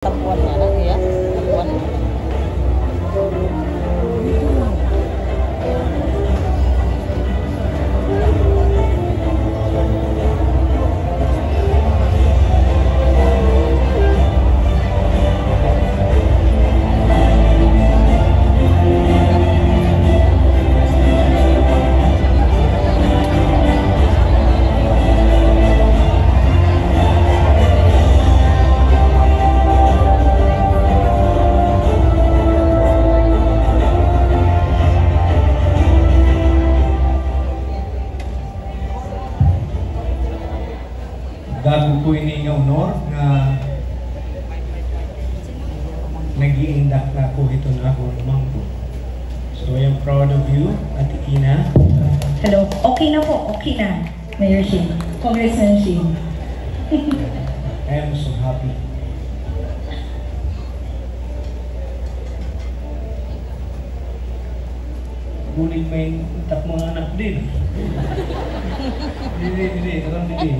Tapuan na lang, ya. Tapuan. Dago po ini nga honor na nag-iindak na po ito na ako naman po. So I am proud of you, Ate Ina. Hello. Okay na po. Okay na. Mayor Shin. Congressman Shin. I am so happy. Ngunit may utak mga anak din. Dili. Tarang dili.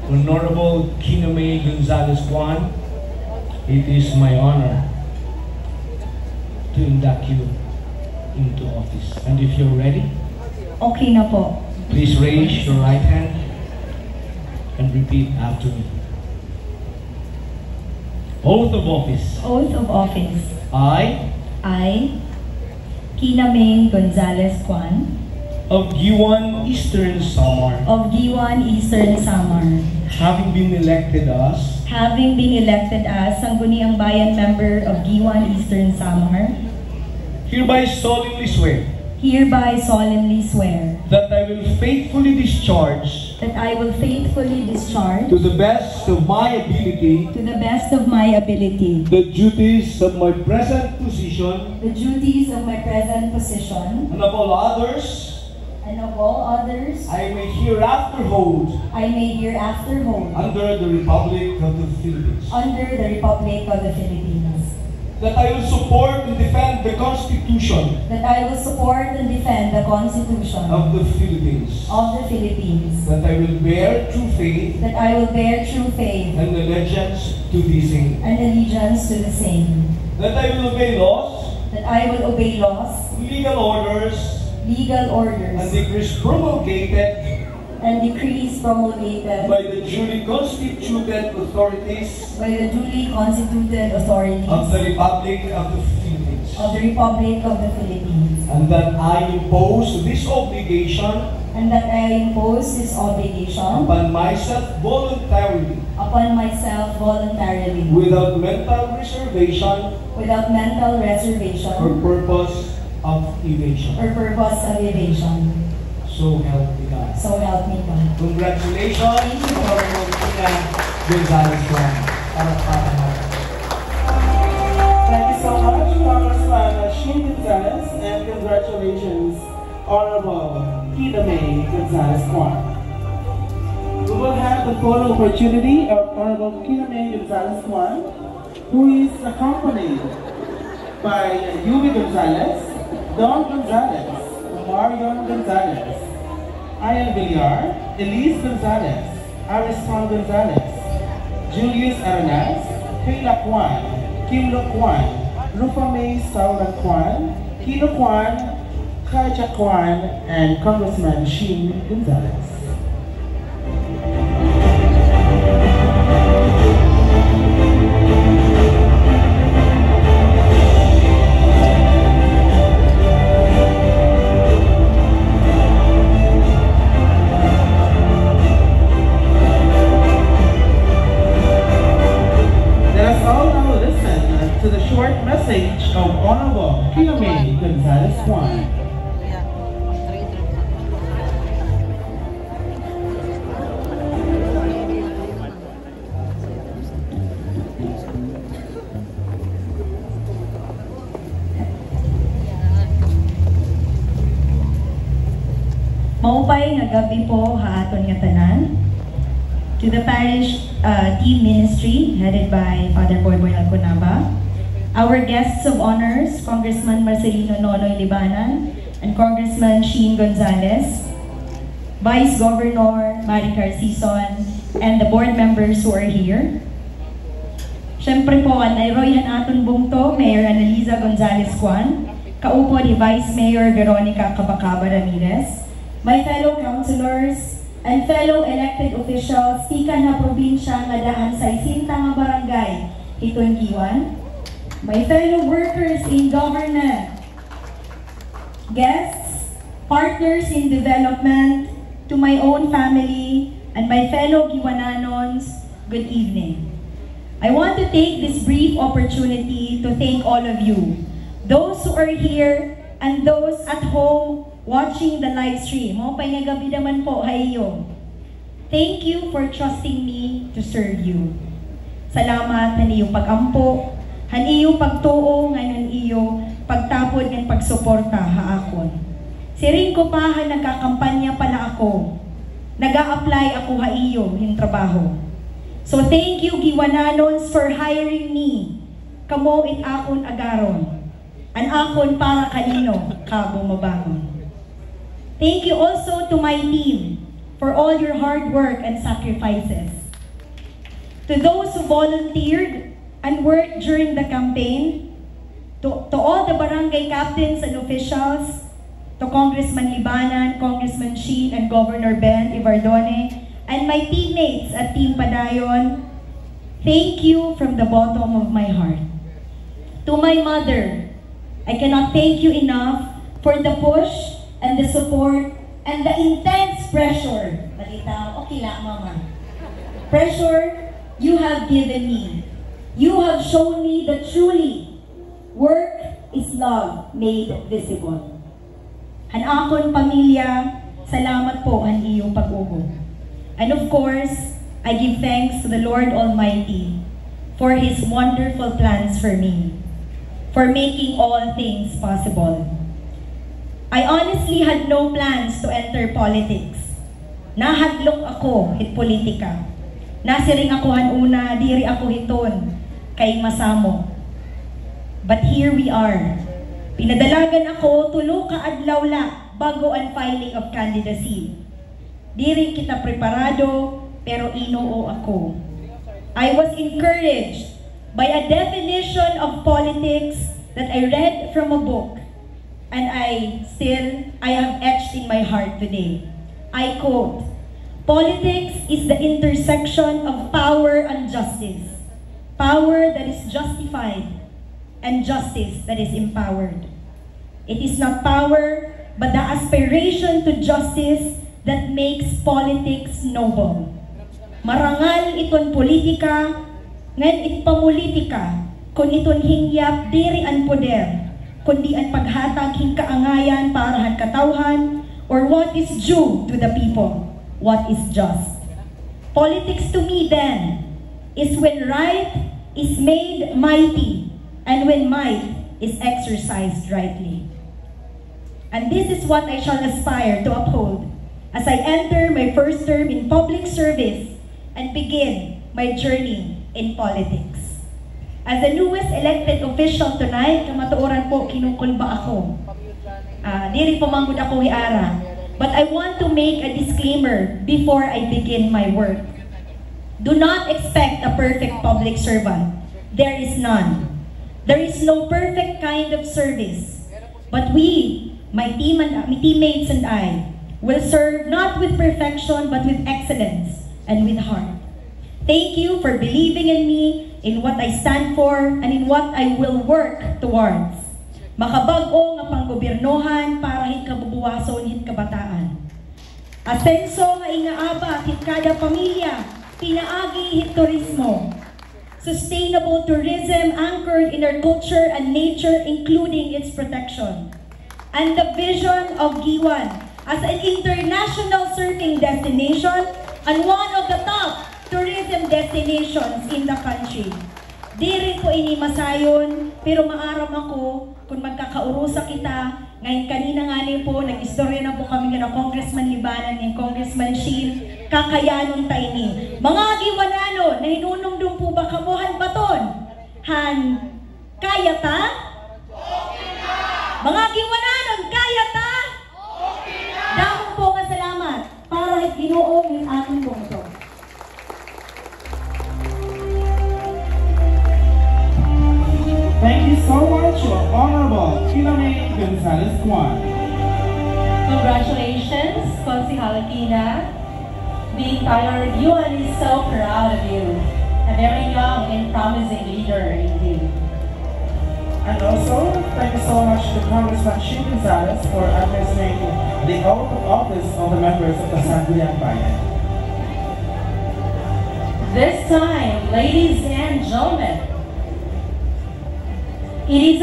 Honorable Kiname Gonzalez Juan, it is my honor to induct you into office. And if you're ready, Okay na po. please raise your right hand and repeat after me. Oath of office. Oath of office. I, Kinameng Gonzalez Juan, of Giwan Eastern Samar, of Giwan Eastern Samar, having been elected as Sangguniang Bayan member of Giwan Eastern Samar, hereby solemnly swear hereby solemnly swear that I will faithfully discharge that I will faithfully discharge to the best of my ability to the best of my ability the duties of my present position the duties of my present position, and of all others and of all others I may hereafter hold I may hereafter hold under the Republic of the Philippines. under the Republic of the Philippines. That I will support and defend the Constitution That I will support and defend the Constitution of the Philippines. of the Philippines. That I will bear true faith That I will bear true faith and allegiance to the same. and allegiance to the same. That I will obey laws, That I will obey laws, legal orders, legal orders, and decrees promulgated and decrees promulgated by the duly constituted authorities by the duly constituted authorities of the Republic of the Philippines. of the Republic of the Philippines. And that I impose this obligation And that I impose this obligation upon myself voluntarily, voluntarily, without mental reservation without mental reservation or purpose of evasion. or purpose of evasion. So help me God. So help me God. Congratulations, Honorable Ina Gonzalez Juan. Thank you so much, Congressman Shin Gonzalez, and congratulations, Honorable Kinameng Gonzalez Juan. We will have the photo opportunity of Honorable Kinameng Gonzalez Juan, who is accompanied by Yumi Gonzalez, Don Gonzalez, Marion Gonzalez, Ian Villar, Elise Gonzalez, Ariston Gonzalez, Julius Arenas, Kayla Kwan, Kimlo Kwan, Rufa May Saulan Kwan, Kino Kwan, Kaja Kwan, and Congressman Shin Gonzalez. Let us all now listen to the short message of Honorable Kinameng Gonzalez Juan. Maupay nga gabi po haaton nga tanan. To the parish team ministry headed by Father Boyboy Alconaba, our guests of honors, Congressman Marcelino Nonoy Libanan and Congressman Sheen Gonzalez, Vice Governor Maricar Sison, and the board members who are here. Siyempre po, nairoyhan aton bungto, Mayor Annalisa Gonzalez Juan, kaupo ni Vice Mayor Veronica Cabacaba Ramirez, my fellow councilors, and fellow elected officials, tika na probinsya nga daan sa isinta nga barangay, Hiton Giwan, my fellow workers in government, guests, partners in development, to my own family, and my fellow Giwananons, good evening. I want to take this brief opportunity to thank all of you, those who are here and those at home watching the live stream. Mo pay nga gabi naman po hayo. Thank you for trusting me to serve you. Salamat han iyong pagampo, han iyong pagtuo, ngayon iyo pagtapod ng pagsuporta haakon. Siring ko pa han nagkakampanya pala ako. Nag-a-apply ako haiyo yung trabaho. So thank you Giwananons for hiring me. Kamo it akon agaron. An akon para kanino kabo mabangon. Thank you also to my team for all your hard work and sacrifices. To those who volunteered and worked during the campaign, to all the barangay captains and officials, to Congressman Libanan, Congressman Sheen, and Governor Ben Ibardone, and my teammates at Team Padayon, thank you from the bottom of my heart. To my mother, I cannot thank you enough for the push and the support and the intense pressure. Balita, okay lang, Mama. Pressure you have given me. You have shown me that truly, work is love made visible. Han akon pamilya, salamat po ang iyong pag-ugo. And of course, I give thanks to the Lord Almighty for His wonderful plans for me, for making all things possible. I honestly had no plans to enter politics. Nahadlok ako hit politika. Nasiring ako hanuna, diri ako hiton, kay masamo. But here we are. Pinadalagan ako tulo ka adlaw la bago ang filing of candidacy. Diri kita preparado pero inoo ako. I was encouraged by a definition of politics that I read from a book and I have etched in my heart today. I quote, "Politics is the intersection of power and justice. Power that is justified and justice that is empowered. It is not power, but the aspiration to justice that makes politics noble. Marangal iton politika, ngan itpamulitika, kung iton hingyap diri an poder, kundi an paghatag hingkaangayan para han katawhan, or what is due to the people, what is just. Politics to me then, is when right is made mighty, and when might is exercised rightly. And this is what I shall aspire to uphold as I enter my first term in public service and begin my journey in politics. As the newest elected official tonight, kamatuoran po kinukulba ako. Diri pamanggod ako hiara. But I want to make a disclaimer before I begin my work. Do not expect a perfect public servant. There is none. There is no perfect kind of service. But we, my teammates and I, will serve not with perfection but with excellence and with heart. Thank you for believing in me, in what I stand for, and in what I will work towards. Makabag-o nga panggobernohan para hit kabubuwason hit kabataan. Asenso nga ingaaba hit kada pamilya, pinaagi hit turismo. Sustainable tourism anchored in our culture and nature, including its protection. And the vision of Giwan as an international surfing destination and one of the top tourism destinations in the country. Di rin po ini masayon, pero maaram ako kung magkakaurusa kita. Ngayon kanina nga po, nag-istorya na po kami ng Congressman Libanan and Congressman Sheen, kakayanon tayo ni. Mga Giwanano, na hinunong po ba kamuhan baton? Han, kaya ta? Okay na! Mga Giwananon, kaya ta? Okay na! Damong po nga salamat. Ginoo ng atong bungto. Thank you so much, Honorable Kilame Gonzalez Juan. Congratulations, Consihal Kina. The entire UN is so proud of you. A very young and promising leader indeed. And also, thank you so much to Congressman Shin Gonzalez for administering the oath of office of the members of the Sangguniang Bayan. This time, ladies and gentlemen, it is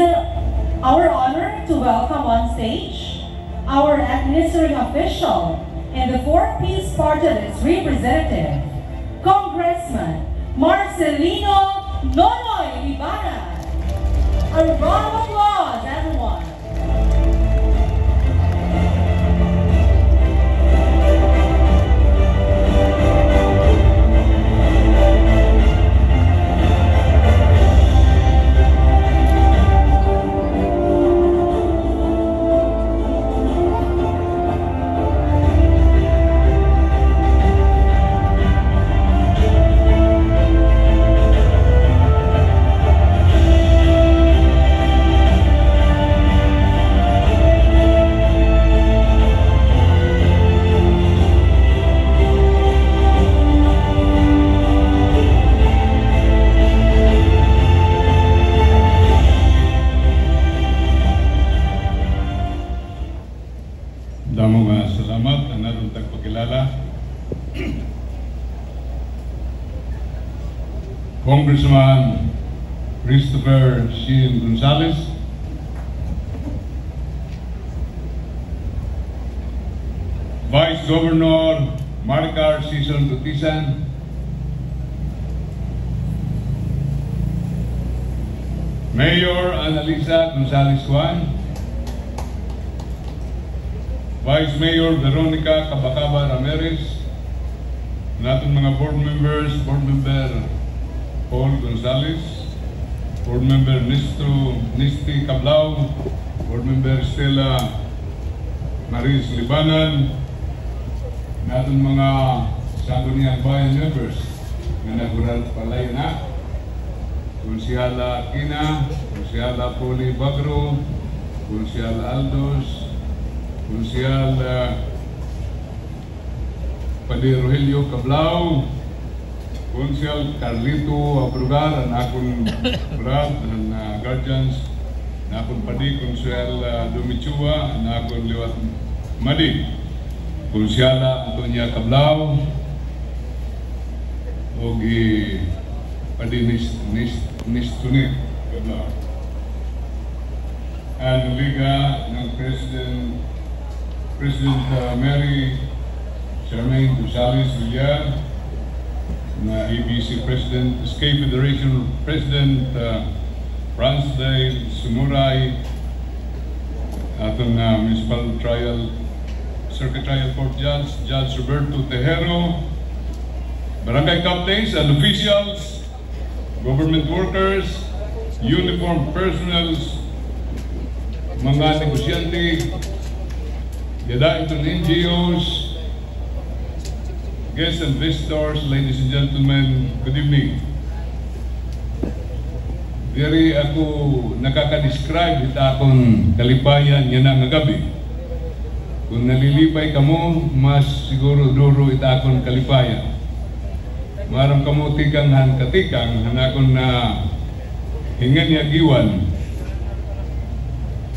our honor to welcome on stage our administrative official and the four-piece party list representative, Congressman Marcelino Nonoy Libana. A round of applause, everyone. Damo nga salamat ang natong tagpakilala. Congressman Christopher Shin Gonzalez, Vice Governor Maricar Sison Dutisan, Mayor Annalisa Gonzalez Juan, Vice Mayor Veronica Cabacaba Ramirez, natin mga board members, Board Member Paul Gonzalez, Board Member Nisty Cablao, Board Member Stella Maris Libanan, natin mga Sangguniang Bayan members na nagural palay na, Konsyala Kina, Konsyala Poli Bagro, Konsyala Aldos, Konsyal Padi Rogelio Cablao, Konsyal Carlito Abrugar, ang akong brad, ang guardians, ang akong padi, Konsyal Dumichua, ang akong liwat madi, Konsyala Antonia Cablao, o padi Nistunit Cablao. Ang Liga ng President Mary Charmaine Gonzalez Villar, na ABC President, Escape Federation President Franz Dale Sumuray, atong Municipal Circuit Trial Court Judge Roberto Tejero, Barangay Captains and officials, government workers, uniformed personnel, mga negosyante, yada itong NGOs, guests and visitors, ladies and gentlemen, good evening. Diri ako nakaka-describe ita akong kalipayan yan ang gabi. Kung nalilipay kamo, mas siguro duro ita akong kalipayan. Maram kamo tikang katikang hanakon na hingan yagiwan,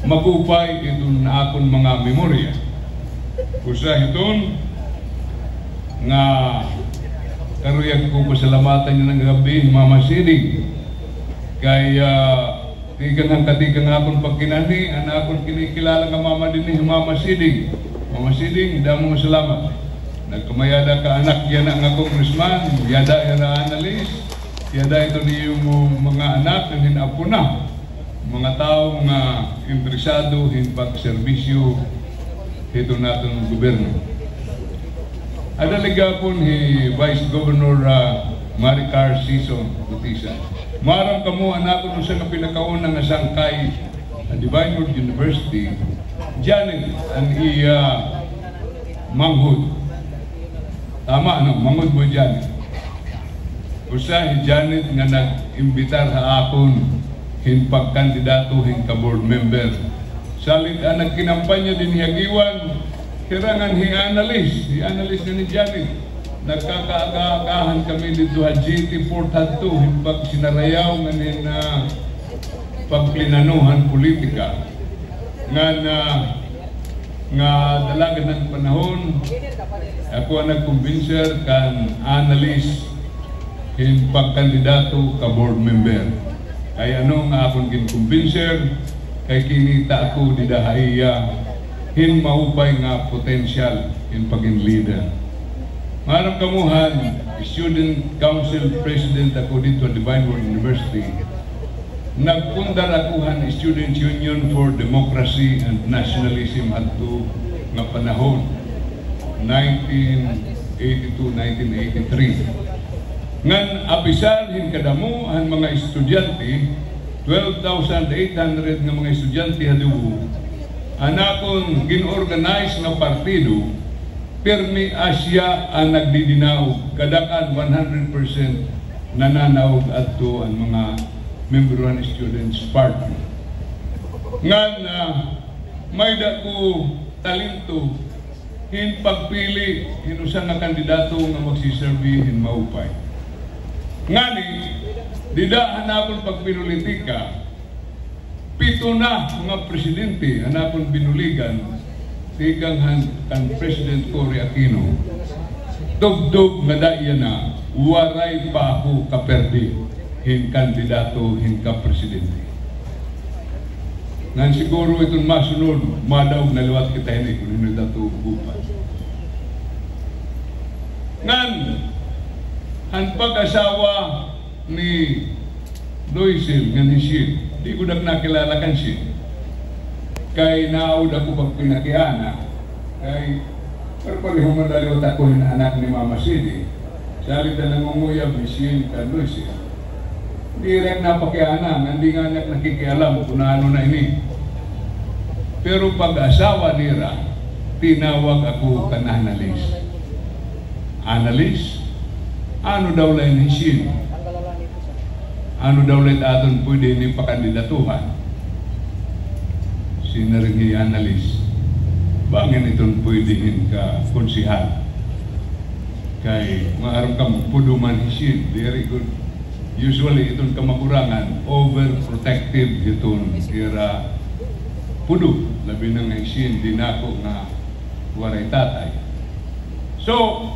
magupay itong na akong mga memorya. Usa hiton nga karuyak ko pasalamatan niya ng gabi, Mama Sidig, kay tikang katikang akong pagkinani, ang akong kinikilala ka Mama din Mama Sidig. Mama Sidig, damo salamat. Nagkamayada ka anak yan ang congressman, yada yan na analis, yada ito ni yung mga anak na hinapo na, mga tao nga interesado in pagserbisyo ito natin gobyerno. Adaliga po ni Vice Governor Maricar Sison Dutisan. Marang kamo anak ko sa pinakaunang nga sangkay at Divine Word University, Janet ang iya manghud. Tama, no? Mangod mo Janet. Usa Janet nga nag-imbitar ha akon hin pagkandidato hin ka board member. Salit ang nagkinampanya din hiyagiwan, kirangan hi-analyst na ni Janet. Nagkakaagahan kami dito ha GT Port Hadto, hin pag sinarayaw nga nin pagplinanuhan politika. Nga dalaga ng panahon, ako ang nag-convincer kan analyst hin pagkandidato ka board member. Kaya ano nga akong gin-convincer, kay kinita ako di dahaya hin maupay nga potensyal hin pagin leader. Marang kamuhan, student council president ako dito at Divine Word University. Nagpundar akuhan Student Union for Democracy and Nationalism adto nga panahon 1982-1983. Ngan abisar hin kadamo ang mga estudyante, 12,800 nga mga estudyante haduo, anakon ginorganize nga partido, pirmi Asya ang nagdidinaw, kadakan 100% nananaog adto ang mga memberuhan students party. Ngan may dako talento hin pagpili hinusa nga kandidato nga magsiserbi hin maupay. Ngani dida hanapon pagpinulitika, 7 na mga presidente hanapon binuligan tigang kan President Cory Aquino. Dugdug nga daya na waray pa ako kaperdi hin kandidato hin ka presidente. Ngan siguro itong masunod, madaog na liwat kita ini kung hindi dato bupan. Ngan, ang pag-asawa ni Loisel, ngan hisin, di ko nakilala kan siya. Kay naawad ako pag pinakiana, kay parpareho madaliwat ako hin anak ni Mama Sidi. Salita nangunguyab hisin kan Loisel. Direk na pakiana, hindi nga nakikialam kung ano na ini. Pero pag-asawa nila, tinawag ako kan analyst. Analyst? Ano daw lang hisin? Ano daw lang aton pwede ni pakandidatuhan? Sinaringi analyst. Bangin itong pwedeng ka konsihal? Kay maaram ka puduman hisin, very good. Usually itong kamakurangan, overprotective itong kira pudo, labi ng isin, dinako nga waray tatay. So,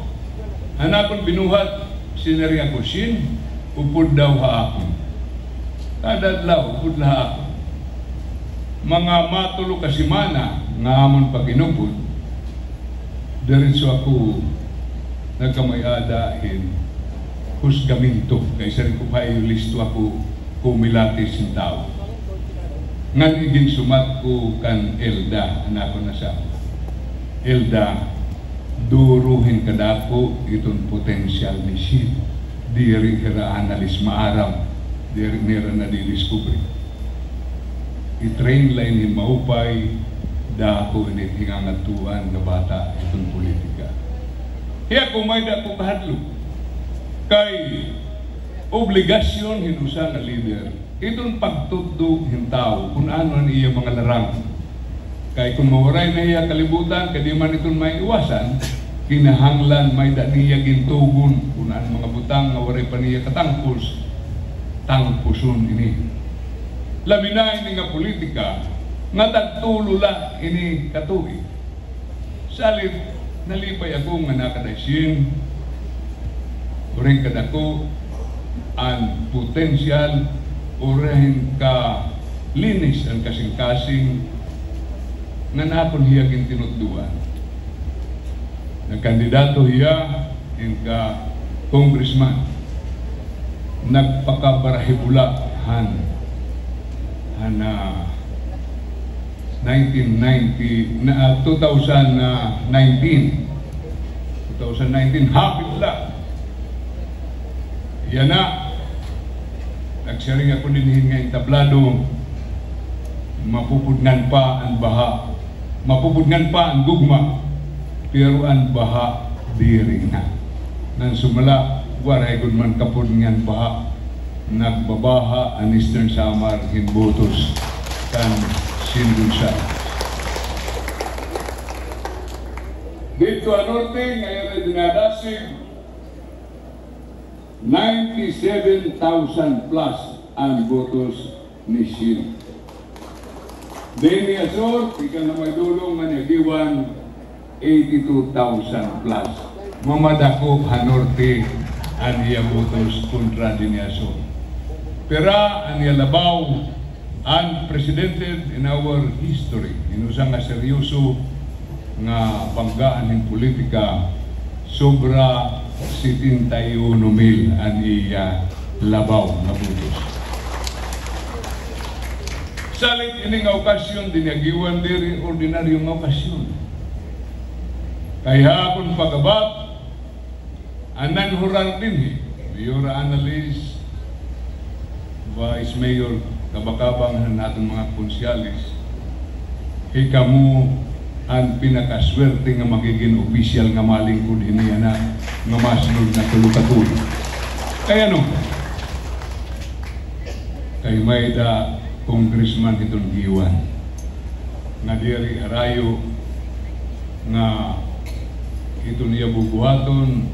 hanapon binuhat, sinari ako sin, upod daw ha ako. Kadadlaw, upod na ako. Mga matulo kasimana, nga amon pag-inupod, diretso ako nagkamayadahin husgaminto, kaysa rin ko pa listo ako kumilatis ng tao. Ngan iging sumat ko kan Elda, anak ko na siya. Elda, duruhin kadako itong potensyal ni siya. Diri kira analis maaraw, diri nira na di-discovery. I-train line ni maupay, dako init hingangatuan na bata itong politika. Hiya kumay dako kahadlo. Kay obligasyon hinusa nga leader, itong pagtutdo hin tao kung ano ang iya mga larang. Kay kung mawaray na iya kalibutan, kadi man itong may iwasan, kinahanglan may daniya gintugon kung ano mga butang nga waray pa niya katangpos, tangposon ini. Labi na ini nga politika, nga tagtulula ini katuig. Salit, nalipay ako nga nakadaysin, uring kadako ang potensyal urahin ka linis ang kasing-kasing nga napon hiyagin tinutduan. Nagkandidato hiya in ka congressman, nagpakabarahibulahan 2019 hapit lang. Yan na, nagsaring ako din nga tablado, mapupudngan pa ang baha, mapupudngan pa ang gugma, pero ang baha diri na. Nang sumala, waray gud man kapod ngan baha. Nagbabaha ang Eastern Samar hinbutos kan Singunsa. Dito anorte ngayon ay dinadasig 97,000 plus ang botos ni Sin. Dini Azor, ika na may dulong nga nagiwan 82,000 plus. Mamadakop hanorte ang iya botos kontra Dini Azor. Pera ang iya labaw unprecedented in our history. Inusang nga seryoso nga banggaan ng politika sobra 71,000 ang iya labaw na botos. Salit ini nga okasyon, dinagiwan diri ordinaryong okasyon. Kaya akong pagabak, anan hural din Mayor Annalise, Vice Mayor Kabakabang ng atong mga konsyalis, hikamu ang pinakaswerte nga magiging opisyal nga malingkod hiniya na nga masunod na tulog-katulog. Kaya no, kay may da congressman itong giwan nga diri arayo nga ito niya bubuhaton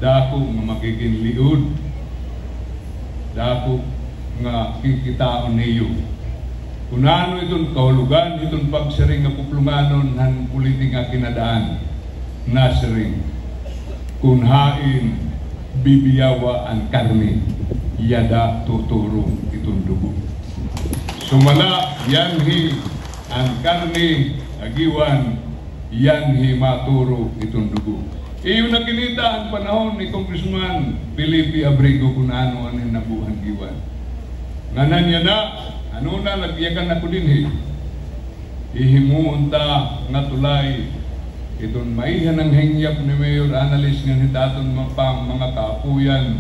dako nga magiging liud, dako nga kikitaon niyo kung ano itong kahulugan, itong pagsaring nga puplunganon ng politika kinadaan na saring kung hain bibiyawa ang karne yada tuturo itong dugo. Sumala yanhi ang karne agiwan yanhi maturo itong dugo. Iyon na kinita ang panahon ni Congressman Felipe Abrego kung ano ang nabuhan giwan. Nganan niya na, ano na nagyakan ako din ihimuunta nga tulay itong maihan ang hingyap ni Mayor Annalise nga hitaton mga kaapuyan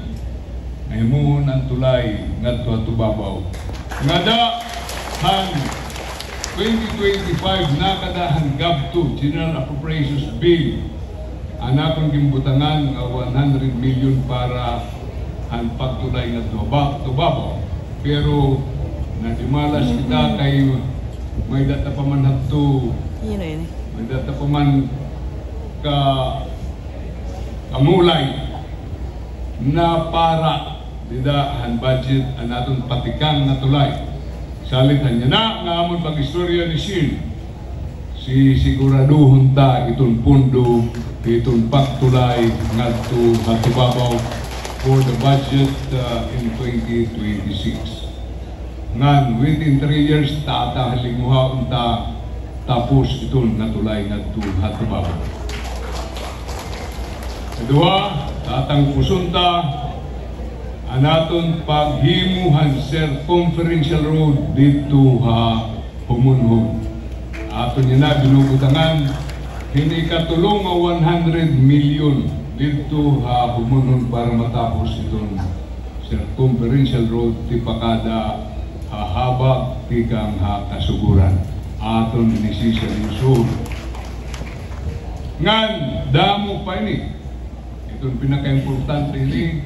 na himuon ang tulay nga tubabaw. Nga da hang 2025 nakadahan GAB2 General Appropriations Bill anakong gimbutangan nga 100 million para ang pagtulay nga tubabaw. Pero nadimalas kita kay may data pa man hadto, may data pa man kamulay na para didahan budget ang atong patikang na tulay. Salitan niya na nga amon pag-istorya ni Sin si siguraduhon ta itong pundo itong pagtulay ngadto hatubabaw for the budget in 2026. Ngan within 3 years tatahalinguha unta tapos itong natulay ngadto hatubabaw. Kedua, tatang pusunta anaton paghimuhan circumferential road dito Humunhon. Aton niya na binubutangan hindi katulong 100 million dito Humunhon para matapos itong circumferential road ti pakada hahabag tikang kasuguran aton inisisa Luzon. Ngan damo pa ini itong pinaka-importante ini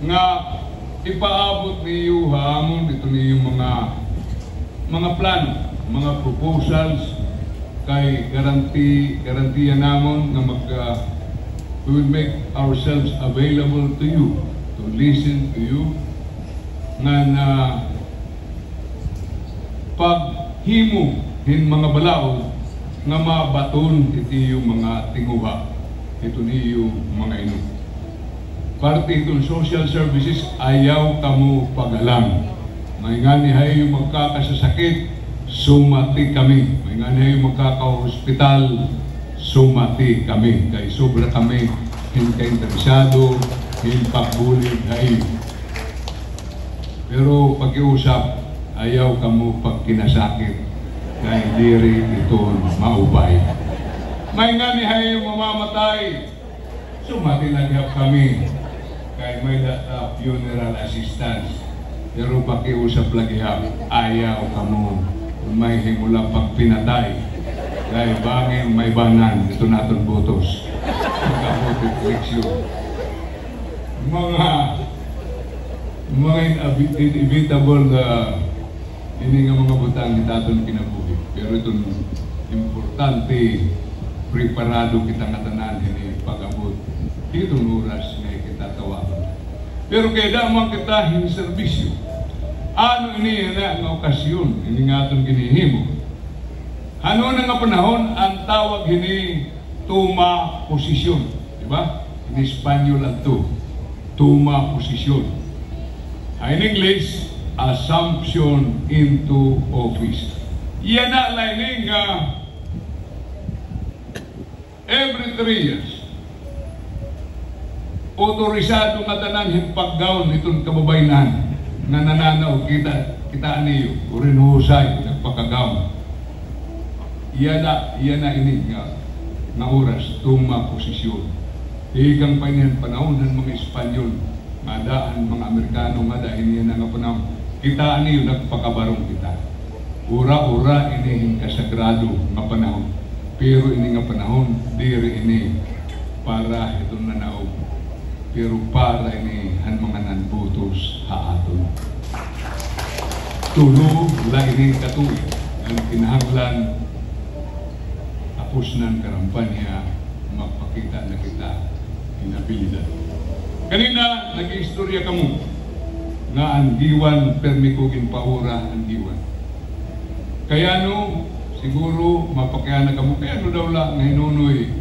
nga ipaabot niyo hamon ito niyo mga plano, mga proposals kay garantiya namon nga we will make ourselves available to you, to listen to you nga paghimo hin mga balaod nga mabaton iti yung mga tinguha ito niyo mga ino. Parte itong social services ayaw kamo pagalang. May nga ni hayo magkakasasakit, sumati kami. May nga ni hayo magkaka-hospital, sumati kami. Kay sobra kami, hinka-interesado, hinpagbulig hayo. Pero pag-iusap, ayaw kamo pagkinasakit. Kay diri ito maubay. May nga ni hayo mamamatay, sumati naghap kami. Kay may data funeral assistance. Pero pakiusap lagi ayaw kamo may himula pag pinatay. Kay bangin may banan ito naton botos. refleksyon. Mga inevitable ini nga mga butang itaton kinabuhi. Pero itong importante, preparado kita nga tanan ini pag-abot. Itong oras nga kita tawagan. Pero kaya damang kita hiniserbisyo. Ano ini nga okasyon, ini nga itong ginihimo. Ano na nga panahon ang tawag ini tuma posisyon. Diba? In Espanyol ang tuma posisyon. In English, assumption into office. Yan na lining every 3 years. Otorisado nga tanan himpaggaon itong kababaynan na nananaw kita niyo urin husay nagpakagaon. Yan na ini nga oras tuma posisyon. Igang pa niyan panahon ng mga Espanyol, madaan mga Amerikano, madaan niya nga panahon. Kita niyo nagpakabarong kita. Ura-ura ini kasagrado nga panahon. Pero ini nga panahon, diri ini para itong nanaog. Pero para ini han mga nanbutos haaton. Tulo la ini katuig ang kinahanglan tapos ng karampanya magpakita na kita inabilidad. Kanina nag-istorya ka mo nga ang diwan permikugin paura ang diwan. Kaya no siguro mapakayana ka mo kaya no daw lang nga hinunoy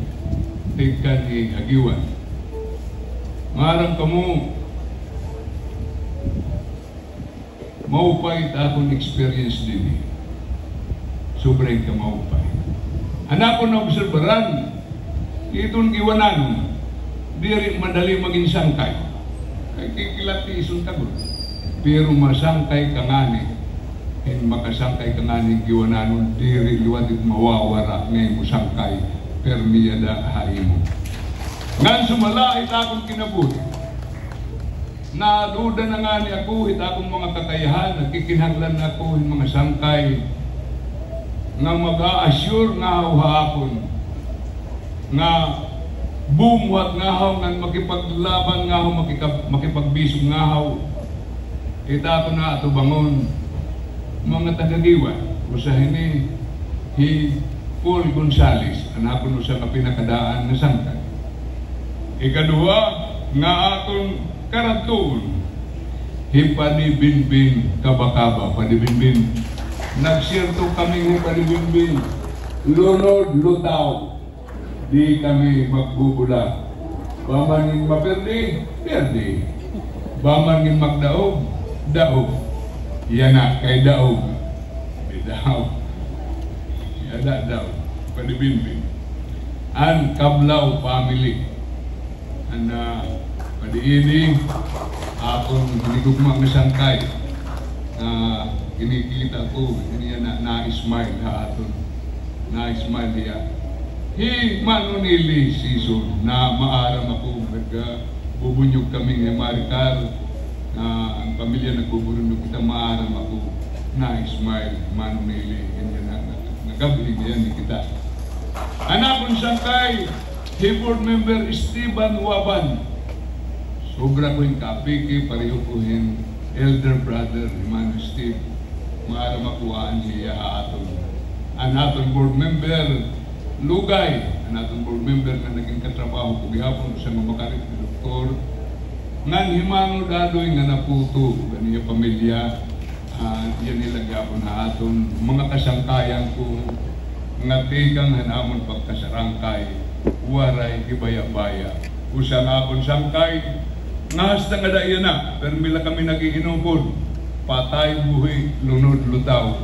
tigkan ni agiwan. Marang ka mo maupay ta akong experience din sobrang ka maupay. Hanapon na obserbaran itong giwananon diri madali maging sangkay kay kikilati isun tagol pero masangkay kangani in makasangkay kangani giwananon diri liwatit mawawara ngay musangkay permiyada haimo ngan sumala akong kinabuhi na duda na nga ni ako akong mga kakayahan nagkikinahanglan ako in mga sangkay nga mag-a-assure nga hapon nga bumuhat nga haw nga makipaglaban nga haw makipagbisog nga haw ita ko na ato bangon mga tagadiwa usahin ni Paul Gonzales anak ko sa pinakadaan na sangkay. Ikaduha nga aton karatuon hipanibinbin kabakaba panibinbin nagsirto kami hipanibinbin lunod lutaw di kami magbubula bamangin maperdi perdi bamangin magdaog daog yana kay daog daog yana daog panibinbin an Kablaw family an padiini akong hinigugma nga sangkay kinikita ko niya na-smile ha aton na-smile niya manunili season na maaram ako nagbubunyog kami ng Maricar ang pamilya nagbubunyog kita maaram ako na-smile manunili nagabili niya ni kita anakon sangkay board member Esteban Waban sobra ko yung kapiki pareho ko yung elder brother Emmanuel Steve maaram makuhaan niya aton aton board member Lugay aton board member na naging katrabaho ko gihapon sa mga makarit na doktor ngan himano dadoy nga naputo ganiya pamilya yan nila gihapon na aton mga kasangkayan ko nga tigang hanamon pagkasarangkay waray gibaya-baya usang akon sangkay nga hasta nga daiya na pero mila kami nagiinungkod patay buhi lunod lutaw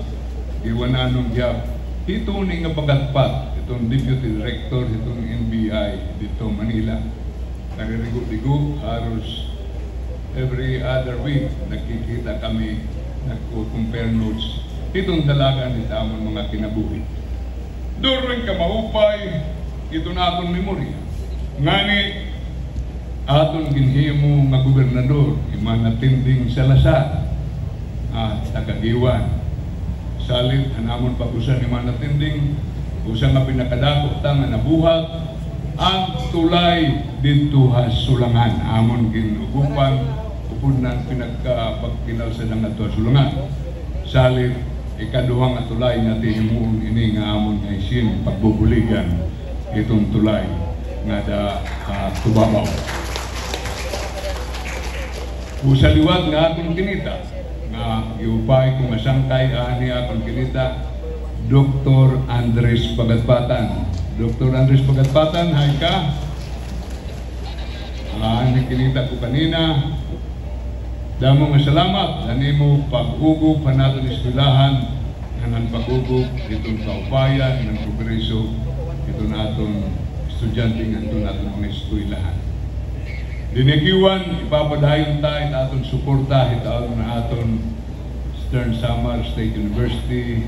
iwananong giyap hituni nga pagatpat itong deputy director itong NBI dito Manila nagarigo-digo haros every other week nagkikita kami nagko-compare notes itong dalagan ni tamang mga kinabuhi doon ka mahupay ito na atong memorya ngani aton ginhimo nga gobernador imanatinding Salazar tagagiwan salit hanamon pag-usan ni manatinding usa nga pinakadako ta nga nabuhat ang tulay dito ha Sulangan. Amon ginugupan upod na pinagkapagpinal sa lang ato Sulangan. Salit ikaduhang nga tulay nga tihimuon ini nga amon nga isin pagbubuligan itong tulay nga da Tubabaw. Sa liwat nga akong kinita nga giupay kung masangkay ani akong kinita Dr. Andres Pagatpatan. Dr. Andres Pagatpatan, hay ka. Ang kinita ko kanina, damo nga salamat ani mo pag-ugog pa natin eskwelahan ng pag-ugog itong kaupayan ng progreso ito naton estudyante nga ito naton mga eskwelahan. Dinigiwan, ipapadayon tayo aton suporta ito na aton Stern Samar State University,